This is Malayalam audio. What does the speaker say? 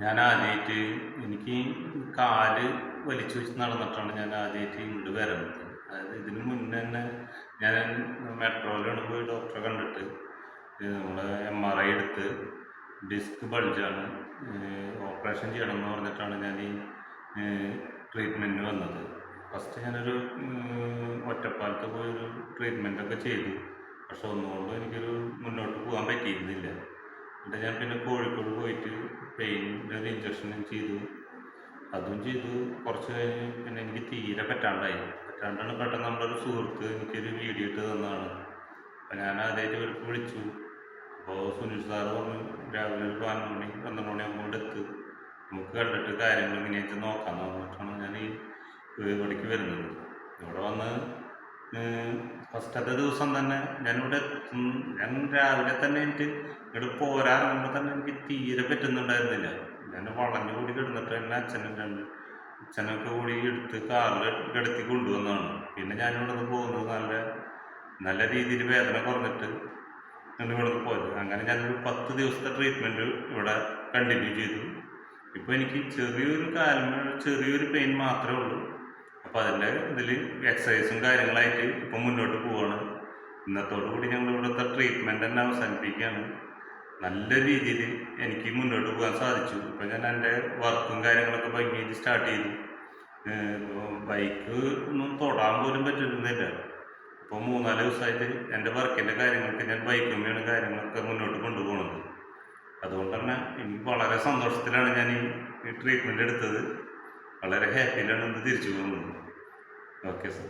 ഞാൻ ആദ്യമായിട്ട് എനിക്ക് കാല് വലിച്ചു വെച്ച് നടന്നിട്ടാണ് ഞാൻ ആദ്യമായിട്ട് ഇങ്ങോട്ട് വരുന്നത്. അതായത് ഇതിന് മുന്നേ തന്നെ ഞാൻ മെട്രോയിലാണ് പോയി ഡോക്ടറെ കണ്ടിട്ട് നമ്മൾ MRI എടുത്ത് ഡിസ്ക് ബൾജാണ്, ഓപ്പറേഷൻ ചെയ്യണം എന്ന് പറഞ്ഞിട്ടാണ് ഞാൻ ഈ ട്രീറ്റ്മെൻറ്റിന് വന്നത്. ഫസ്റ്റ് ഞാനൊരു ഒറ്റപ്പാലത്ത് പോയൊരു ട്രീറ്റ്മെൻറ്റൊക്കെ ചെയ്തു. പക്ഷെ ഒന്നുകൊണ്ടും എനിക്കൊരു മുന്നോട്ട് പോകാൻ പറ്റിയിരുന്നില്ല. എന്നിട്ട് ഞാൻ പിന്നെ കോഴിക്കോട് പോയിട്ട് പെയിൻ്റെ ഒരു ഇഞ്ചക്ഷൻ ചെയ്തു. അതും ചെയ്തു. കുറച്ച് കഴിഞ്ഞ് പിന്നെ എനിക്ക് തീരെ പറ്റാണ്ടാണ് പെട്ടെന്ന് നമ്മളൊരു സുഹൃത്ത് എനിക്കൊരു വീഡിയോ ഇട്ട് തന്നതാണ്. അപ്പോൾ ഞാൻ ആദ്യമായിട്ട് ഇവർക്ക് വിളിച്ചു. അപ്പോൾ സുനിൽ സാറ് പറഞ്ഞു രാവിലെ ഒരു 12 മണി ആകുമ്പോൾ എത്ത്, നമുക്ക് കണ്ടിട്ട് കാര്യങ്ങൾ എങ്ങനെയാണെന്ന് വെച്ചാൽ നോക്കാമെന്ന് പറഞ്ഞിട്ടാണ് ഞാൻ ഈ ഇവിടേക്ക് വരുന്നത്. ഇവിടെ വന്ന് ഫസ്റ്റത്തെ ദിവസം തന്നെ ഞാൻ രാവിലെ തന്നെ എനിക്ക് ഇങ്ങോട്ട് പോരാറുമ്പോൾ തന്നെ എനിക്ക് തീരെ പറ്റുന്നുണ്ടായിരുന്നില്ല. ഞാൻ വളഞ്ഞു കൂടി കിടന്നിട്ട് തന്നെ അച്ഛനൊക്കെ കൂടി എടുത്ത് കാറിൽ കിടത്തി കൊണ്ടുവന്നതാണ്. പിന്നെ ഞാനിവിടെ നിന്ന് പോകുന്നത് നല്ല രീതിയിൽ വേദന കുറഞ്ഞിട്ട് ഇവിടെ നിന്ന് പോയത്. അങ്ങനെ ഞാനൊരു 10 ദിവസത്തെ ട്രീറ്റ്മെൻറ്റ് ഇവിടെ കണ്ടിന്യൂ ചെയ്തു. ഇപ്പോൾ എനിക്ക് ചെറിയൊരു പെയിൻ മാത്രമേ ഉള്ളൂ. അപ്പോൾ അതിൻ്റെ ഇതിൽ എക്സസൈസും കാര്യങ്ങളായിട്ട് ഇപ്പം മുന്നോട്ട് പോവുകയാണ്. ഇന്നത്തോടു കൂടി ഞങ്ങൾ ഇവിടുത്തെ ട്രീറ്റ്മെൻറ്റ് തന്നെ അവസാനിപ്പിക്കുകയാണ്. നല്ല രീതിയിൽ എനിക്ക് മുന്നോട്ട് പോകാൻ സാധിച്ചു. ഇപ്പോൾ ഞാൻ എൻ്റെ വർക്കും കാര്യങ്ങളൊക്കെ ഭംഗിയായിട്ട് സ്റ്റാർട്ട് ചെയ്തു. ബൈക്ക് ഒന്നും തൊടാൻ പോലും പറ്റുന്നില്ല. ഇപ്പോൾ 3-4 ദിവസമായിട്ട് എൻ്റെ വർക്കിൻ്റെ കാര്യങ്ങൾക്ക് ഞാൻ ബൈക്കുമ്മയാണ് കാര്യങ്ങളൊക്കെ മുന്നോട്ട് കൊണ്ടുപോകുന്നത്. അതുകൊണ്ട് തന്നെ എനിക്ക് വളരെ സന്തോഷത്തിലാണ് ഞാൻ ഈ ട്രീറ്റ്മെൻറ്റ് എടുത്തത്. വളരെ ഹാപ്പിയിലാണ് ഇന്ന് തിരിച്ചു പോകുന്നത്. Okay sir.